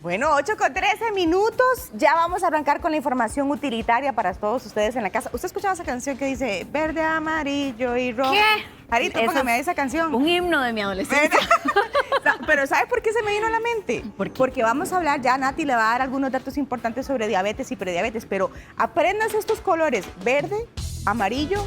Bueno, 8:13, ya vamos a arrancar con la información utilitaria para todos ustedes en la casa. ¿Usted escuchaba esa canción que dice verde, amarillo y rojo? ¿Qué? Jarito, póngame esa canción. Un himno de mi adolescencia. Pero ¿sabes por qué se me vino a la mente? Porque vamos a hablar, ya Nati le va a dar algunos datos importantes sobre diabetes y prediabetes, pero apréndanse estos colores, verde, amarillo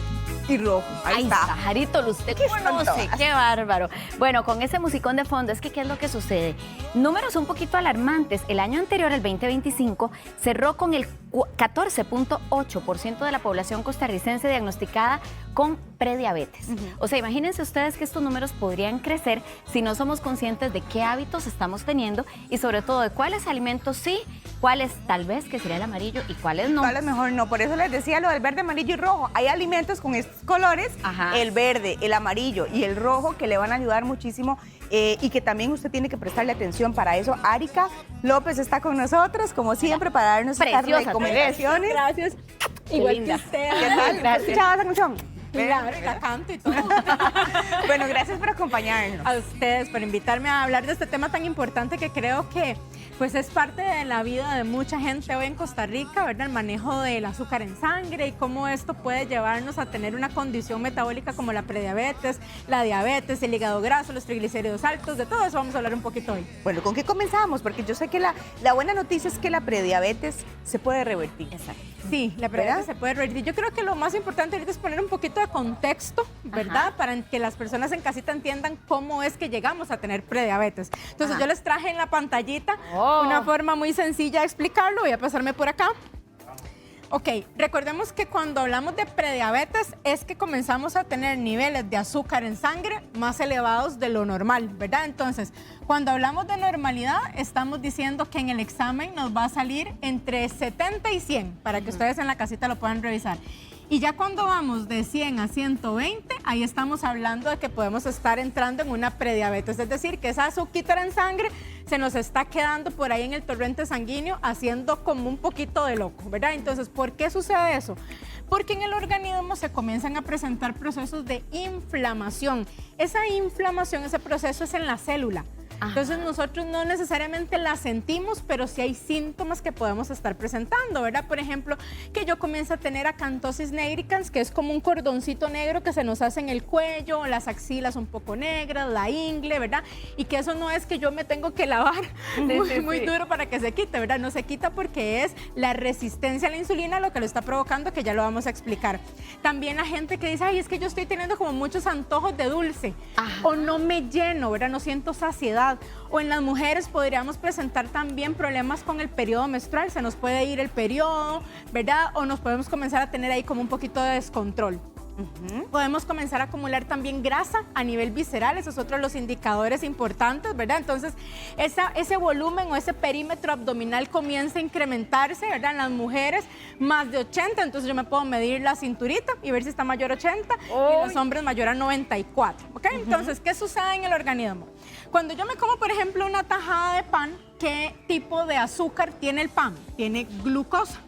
y rojo. Ahí está. Jarito, usted ¿Qué conoce, qué bárbaro. Bueno, con ese musicón de fondo, es que ¿qué es lo que sucede? Números un poquito alarmantes. El año anterior, el 2025, cerró con el 14.8% de la población costarricense diagnosticada con prediabetes. O sea, imagínense ustedes que estos números podrían crecer si no somos conscientes de qué hábitos estamos teniendo y sobre todo de cuáles alimentos sí, cuáles tal vez, que sería el amarillo, y cuáles no. Cuáles mejor no. Por eso les decía lo del verde, amarillo y rojo. Hay alimentos con estos colores, el verde, el amarillo y el rojo, que le van a ayudar muchísimo y que también usted tiene que prestarle atención para eso. Arika López está con nosotros, como siempre, para darnos estas recomendaciones. Gracias. Igual que usted. ¿Qué tal? Gracias. ¿Escuchaba esa canción? Claro, la canto y todo. Bueno, gracias por acompañarnos. A ustedes por invitarme a hablar de este tema tan importante que creo que pues es parte de la vida de mucha gente hoy en Costa Rica, ¿verdad? El manejo del azúcar en sangre y cómo esto puede llevarnos a tener una condición metabólica como la prediabetes, la diabetes, el hígado graso, los triglicéridos altos, de todo eso vamos a hablar un poquito hoy. Bueno, ¿con qué comenzamos? Porque yo sé que la buena noticia es que la prediabetes se puede revertir. Exacto. Sí, la prediabetes se puede revertir. Yo creo que lo más importante ahorita es poner un poquito de contexto, ¿verdad? Para que las personas en casita entiendan cómo es que llegamos a tener prediabetes. Entonces yo les traje en la pantallita una forma muy sencilla de explicarlo. Voy a pasarme por acá. Ok, recordemos que cuando hablamos de prediabetes es que comenzamos a tener niveles de azúcar en sangre más elevados de lo normal, ¿verdad? Entonces, cuando hablamos de normalidad, estamos diciendo que en el examen nos va a salir entre 70 y 100, para que ustedes en la casita lo puedan revisar. Y ya cuando vamos de 100 a 120, ahí estamos hablando de que podemos estar entrando en una prediabetes, es decir, que esa azúcar en sangre se nos está quedando por ahí en el torrente sanguíneo haciendo como un poquito de loco, ¿verdad? Entonces, ¿por qué sucede eso? Porque en el organismo se comienzan a presentar procesos de inflamación. Esa inflamación, ese proceso es en la célula. Entonces nosotros no necesariamente la sentimos, pero sí hay síntomas que podemos estar presentando, ¿verdad? Por ejemplo, que yo comienzo a tener acantosis nigricans, que es como un cordoncito negro que se nos hace en el cuello, las axilas un poco negras, la ingle, ¿verdad? Y que eso no es que yo me tengo que lavar muy duro para que se quite, ¿verdad? No se quita porque es la resistencia a la insulina lo que lo está provocando, que ya lo vamos a explicar. También la gente que dice, ay, es que yo estoy teniendo como muchos antojos de dulce, o no me lleno, ¿verdad? No siento saciedad. O en las mujeres podríamos presentar también problemas con el periodo menstrual, se nos puede ir el periodo, ¿verdad? O nos podemos comenzar a tener ahí como un poquito de descontrol. Podemos comenzar a acumular también grasa a nivel visceral, esos son otros los indicadores importantes, ¿verdad? Entonces, ese volumen o ese perímetro abdominal comienza a incrementarse, ¿verdad? En las mujeres, más de 80, entonces yo me puedo medir la cinturita y ver si está mayor a 80, y en los hombres mayor a 94, ¿ok? Entonces, ¿qué sucede en el organismo? Cuando yo me como, por ejemplo, una tajada de pan, ¿qué tipo de azúcar tiene el pan? Tiene glucosa,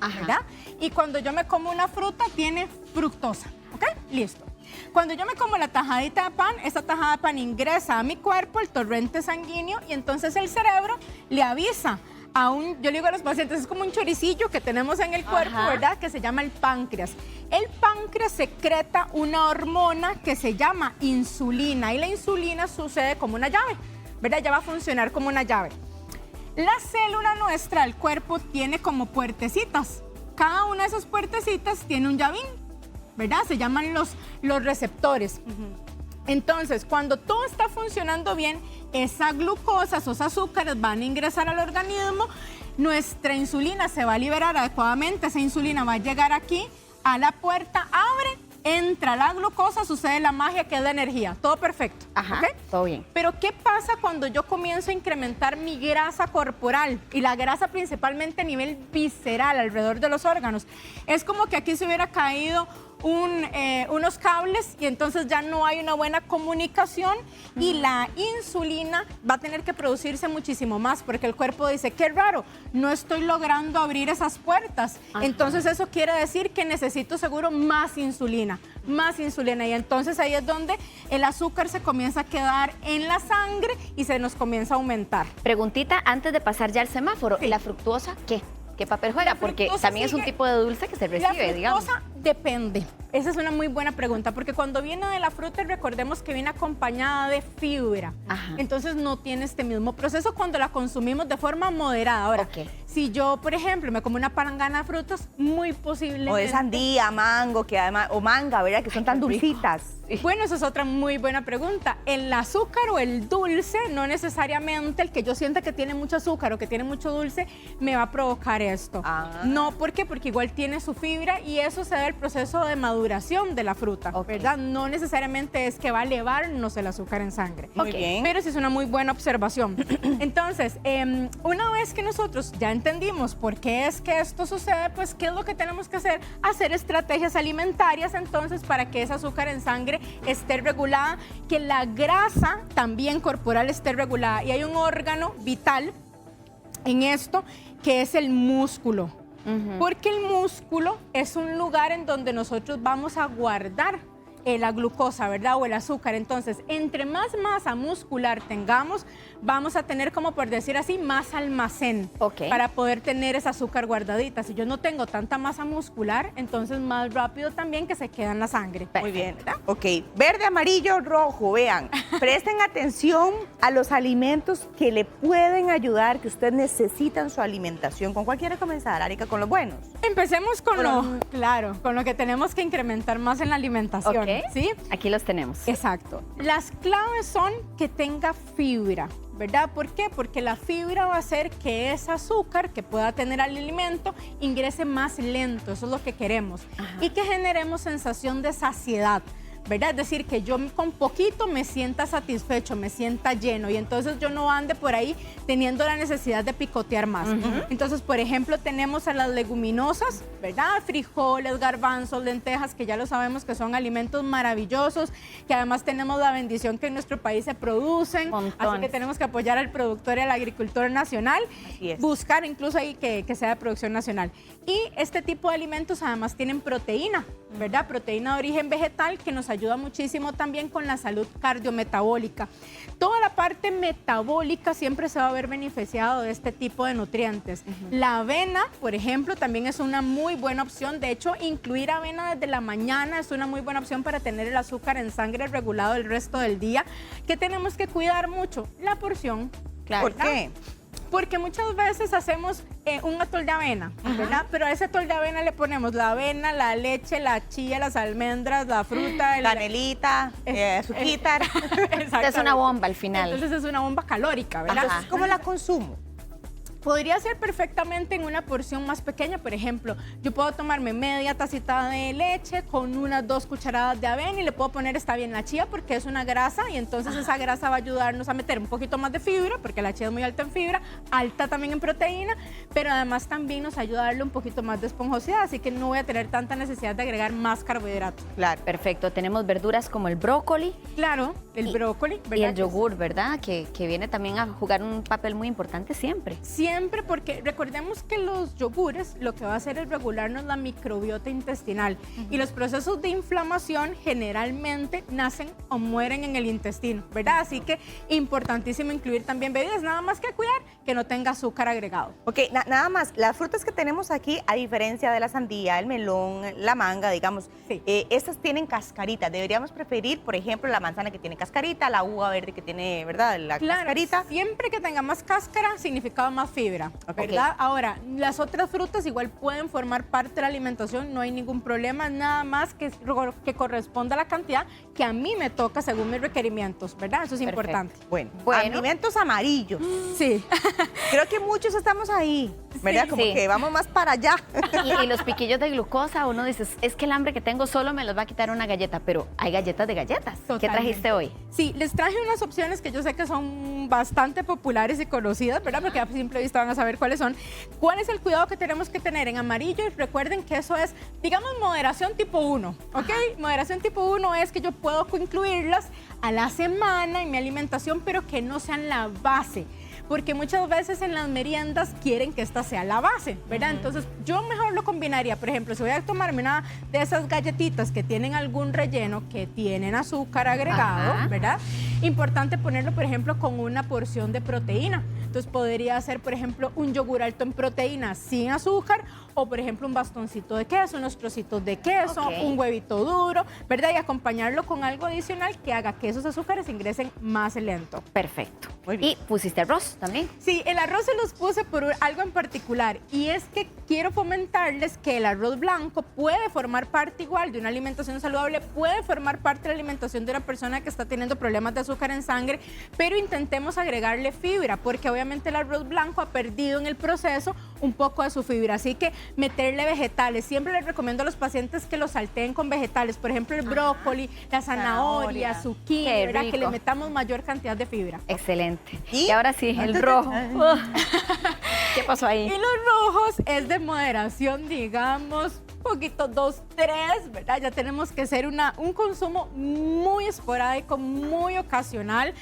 ¿verdad? Y cuando yo me como una fruta, tiene fructosa, ¿ok? Listo. Cuando yo me como la tajadita de pan, esa tajada de pan ingresa a mi cuerpo, el torrente sanguíneo, y entonces el cerebro le avisa yo le digo a los pacientes, es como un choricillo que tenemos en el cuerpo, ¿verdad? Que se llama el páncreas. El páncreas secreta una hormona que se llama insulina, y la insulina sucede como una llave, ¿verdad? Ya va a funcionar como una llave. La célula nuestra, el cuerpo, tiene como puertecitas. Cada una de esas puertecitas tiene un llavín, ¿verdad? Se llaman los receptores. Entonces, cuando todo está funcionando bien, esa glucosa, esos azúcares van a ingresar al organismo, nuestra insulina se va a liberar adecuadamente, esa insulina va a llegar aquí a la puerta, abre, entra la glucosa, sucede la magia que es la energía, todo perfecto. ¿Okay? Todo bien. Pero ¿qué pasa cuando yo comienzo a incrementar mi grasa corporal? Y la grasa principalmente a nivel visceral, alrededor de los órganos. Es como que aquí se hubiera caído unos cables y entonces ya no hay una buena comunicación y la insulina va a tener que producirse muchísimo más porque el cuerpo dice, qué raro, no estoy logrando abrir esas puertas. Entonces eso quiere decir que necesito seguro más insulina. más insulina. Y entonces ahí es donde el azúcar se comienza a quedar en la sangre y se nos comienza a aumentar. Preguntita antes de pasar ya al semáforo. Sí. ¿Y la fructuosa qué? ¿Qué papel juega? Porque también es un tipo de dulce que se recibe, digamos. La fructosa depende. Esa es una muy buena pregunta, porque cuando viene de la fruta, recordemos que viene acompañada de fibra. Ajá. Entonces no tiene este mismo proceso cuando la consumimos de forma moderada. Ahora, si yo, por ejemplo, me como una palangana de frutas, muy posiblemente... O de sandía, mango, que además, o manga, ¿verdad? Que son tan dulcitas. Bueno, esa es otra muy buena pregunta. El azúcar o el dulce, no necesariamente el que yo sienta que tiene mucho azúcar o que tiene mucho dulce, me va a provocar esto. No, ¿por qué? Porque igual tiene su fibra y eso se debe al proceso de maduración de la fruta, ¿verdad? No necesariamente es que va a elevarnos el azúcar en sangre. Muy bien. Pero sí es una muy buena observación. Entonces, una vez que nosotros ya entendimos por qué es que esto sucede, pues, ¿qué es lo que tenemos que hacer? Hacer estrategias alimentarias, entonces, para que ese azúcar en sangre esté regulada, que la grasa también corporal esté regulada. Y hay un órgano vital en esto que es el músculo. Porque el músculo es un lugar en donde nosotros vamos a guardar la glucosa, ¿verdad? O el azúcar. Entonces, entre más masa muscular tengamos, vamos a tener, como por decir así, más almacén para poder tener ese azúcar guardadita. Si yo no tengo tanta masa muscular, entonces más rápido también que se queda en la sangre. Muy bien, ¿verdad? Ok, verde, amarillo, rojo, vean. Presten atención a los alimentos que le pueden ayudar, que usted necesita en su alimentación. ¿Con cuál quiere comenzar, Arika? ¿Con los buenos? Empecemos con con lo que tenemos que incrementar más en la alimentación. ¿Sí? Aquí los tenemos. Exacto. Las claves son que tenga fibra, ¿verdad? ¿Por qué? Porque la fibra va a hacer que ese azúcar que pueda tener el alimento ingrese más lento, eso es lo que queremos. Y que generemos sensación de saciedad, ¿verdad? Es decir, que yo con poquito me sienta satisfecho, me sienta lleno y entonces yo no ande por ahí teniendo la necesidad de picotear más. Entonces, por ejemplo, tenemos a las leguminosas, ¿verdad? Frijoles, garbanzos, lentejas, que ya lo sabemos que son alimentos maravillosos, que además tenemos la bendición que en nuestro país se producen, así que tenemos que apoyar al productor y al agricultor nacional, buscar incluso ahí que sea de producción nacional. Y este tipo de alimentos además tienen proteína, ¿verdad? Proteína de origen vegetal que nos ayuda muchísimo también con la salud cardiometabólica. Toda la parte metabólica siempre se va a ver beneficiado de este tipo de nutrientes. La avena, por ejemplo, también es una muy buena opción. De hecho, incluir avena desde la mañana es una muy buena opción para tener el azúcar en sangre regulado el resto del día. ¿Qué tenemos que cuidar mucho? La porción. Claro. ¿Por qué? Porque muchas veces hacemos un atol de avena, ¿verdad? Pero a ese atol de avena le ponemos la avena, la leche, la chía, las almendras, la fruta, canelita, azuquitar. Es una bomba al final. Entonces es una bomba calórica, ¿verdad? Entonces, ¿cómo la consumo? Podría ser perfectamente en una porción más pequeña. Por ejemplo, yo puedo tomarme media tacita de leche con unas 2 cucharadas de avena y le puedo poner, está bien, la chía porque es una grasa y entonces esa grasa va a ayudarnos a meter un poquito más de fibra porque la chía es muy alta en fibra, alta también en proteína, pero además también nos ayuda a darle un poquito más de esponjosidad, así que no voy a tener tanta necesidad de agregar más carbohidratos. Claro. Perfecto. Tenemos verduras como el brócoli. Claro, el brócoli, ¿verdad? Y el yogur, ¿verdad? Que viene también a jugar un papel muy importante siempre. Siempre, porque recordemos que los yogures lo que va a hacer es regularnos la microbiota intestinal y los procesos de inflamación generalmente nacen o mueren en el intestino, ¿verdad? Así que importantísimo incluir también bebidas, nada más que cuidar que no tenga azúcar agregado. Ok, nada más, las frutas que tenemos aquí, a diferencia de la sandía, el melón, la manga, digamos, estas tienen cascarita. Deberíamos preferir, por ejemplo, la manzana que tiene cascarita, la uva verde que tiene, ¿verdad? La cascarita. Siempre que tenga más cáscara, significa más fibra. ¿Verdad? Ahora, las otras frutas igual pueden formar parte de la alimentación, no hay ningún problema, nada más que corresponda a la cantidad que a mí me toca según mis requerimientos, ¿verdad? Eso es importante. Bueno, alimentos amarillos. Sí. Creo que muchos estamos ahí, ¿verdad? Como que vamos más para allá. Y los piquillos de glucosa, uno dice, es que el hambre que tengo solo me los va a quitar una galleta, pero hay galletas de galletas. Totalmente. ¿Qué trajiste hoy? Sí, les traje unas opciones que yo sé que son bastante populares y conocidas, ¿verdad? Porque a simple vista van a saber cuáles son. ¿Cuál es el cuidado que tenemos que tener en amarillo? Recuerden que eso es, digamos, moderación tipo 1, ¿ok? Moderación tipo 1 es que yo puedo incluirlas a la semana en mi alimentación, pero que no sean la base. porque muchas veces en las meriendas quieren que esta sea la base, ¿verdad? Entonces yo mejor lo combinaría, por ejemplo, si voy a tomarme una de esas galletitas que tienen algún relleno, que tienen azúcar agregado, ¿verdad? Importante ponerlo, por ejemplo, con una porción de proteína. Entonces podría ser, por ejemplo, un yogur alto en proteína sin azúcar, o por ejemplo un bastoncito de queso, unos trocitos de queso, un huevito duro, ¿verdad? Y acompañarlo con algo adicional que haga que esos azúcares ingresen más lento. Perfecto. ¿Y pusiste arroz también? Sí, el arroz se los puse por algo en particular, y es que quiero fomentarles que el arroz blanco puede formar parte igual de una alimentación saludable, puede formar parte de la alimentación de una persona que está teniendo problemas de azúcar en sangre, pero intentemos agregarle fibra, porque obviamente el arroz blanco ha perdido en el proceso un poco de su fibra, así que meterle vegetales. Siempre les recomiendo a los pacientes que lo salteen con vegetales, por ejemplo el brócoli, la zanahoria, zucchini, ¿verdad? Que le metamos mayor cantidad de fibra. Excelente. Y ahora sí, el rojo. ¿Qué pasó ahí? Y los rojos es de moderación, digamos, poquito 2, 3, ¿verdad? Ya tenemos que hacer un consumo muy esporádico, muy ocasional.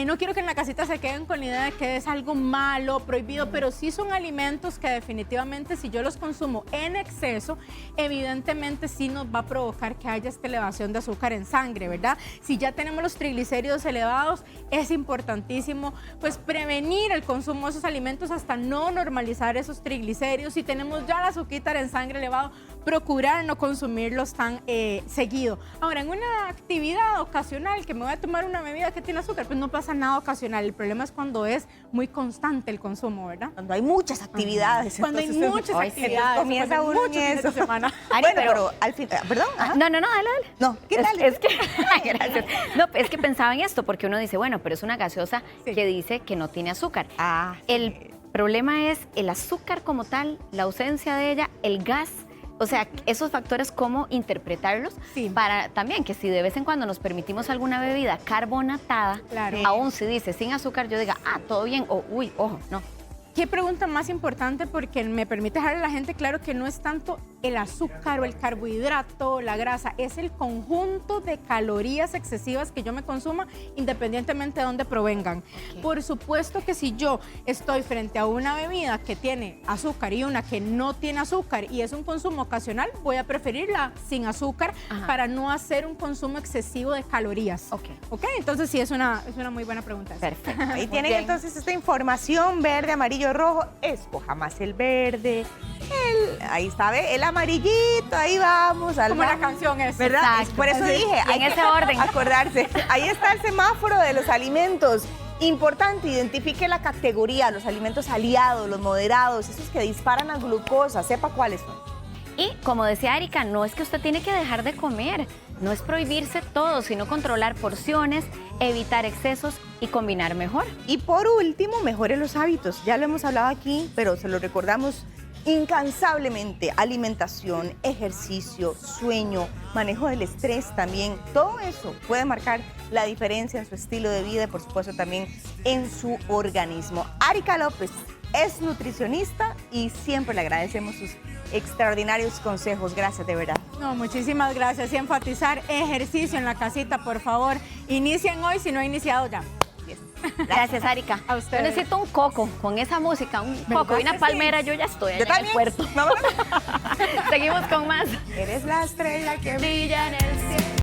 No quiero que en la casita se queden con la idea de que es algo malo, prohibido, pero sí son alimentos que definitivamente si yo los consumo en exceso, evidentemente sí nos va a provocar que haya esta elevación de azúcar en sangre, ¿verdad? Si ya tenemos los triglicéridos elevados, es importantísimo pues prevenir el consumo de esos alimentos hasta no normalizar esos triglicéridos. Si tenemos ya el azúcar en sangre elevado, procurar no consumirlos tan seguido. Ahora, en una actividad ocasional que me voy a tomar una bebida que tiene azúcar, pues no pasa nada ocasional. El problema es cuando es muy constante el consumo, ¿verdad? Cuando hay muchas actividades. Cuando hay muchas actividades. Comienza uno en eso. Semana. Bueno, pero al fin, ¿perdón? No, dale. No, ¿qué tal? Es que, gracias. No, es que pensaba en esto, porque uno dice, bueno, pero es una gaseosa que dice que no tiene azúcar. El problema es el azúcar como tal, la ausencia de ella, el gas. O sea, esos factores, ¿cómo interpretarlos? Para también que si de vez en cuando nos permitimos alguna bebida carbonatada, aún si dice sin azúcar, yo diga, todo bien, o uy, ojo, no. Qué pregunta más importante, porque me permite dejarle a la gente claro que no es tanto el azúcar o el carbohidrato, la grasa, es el conjunto de calorías excesivas que yo me consuma independientemente de dónde provengan. Por supuesto que si yo estoy frente a una bebida que tiene azúcar y una que no tiene azúcar y es un consumo ocasional, voy a preferirla sin azúcar para no hacer un consumo excesivo de calorías. Entonces sí, es una muy buena pregunta. Perfecto. Ahí tienen entonces esta información: verde, amarillo, rojo. Escoja más el verde, ahí está, ¿ve? El amarillito, ahí vamos. Como la canción es. ¿Verdad? Por eso dije, en ese orden. Acordarse. Ahí está el semáforo de los alimentos. Importante, identifique la categoría, los alimentos aliados, los moderados, esos que disparan la glucosa, sepa cuáles son. Y como decía Erika, no es que usted tiene que dejar de comer, no es prohibirse todo, sino controlar porciones, evitar excesos y combinar mejor. Y por último, mejore los hábitos. Ya lo hemos hablado aquí, pero se lo recordamos incansablemente: alimentación, ejercicio, sueño, manejo del estrés también. Todo eso puede marcar la diferencia en su estilo de vida y por supuesto también en su organismo. Arika López es nutricionista y siempre le agradecemos sus extraordinarios consejos. Gracias, de verdad. No, muchísimas gracias. Y enfatizar ejercicio en la casita, por favor. Inicien hoy si no ha iniciado ya. Gracias, Arika. A ustedes. Yo necesito un coco con esa música, un coco y una palmera, yo ya estoy allá en el puerto. Seguimos con más. Eres la estrella que brilla en el cielo.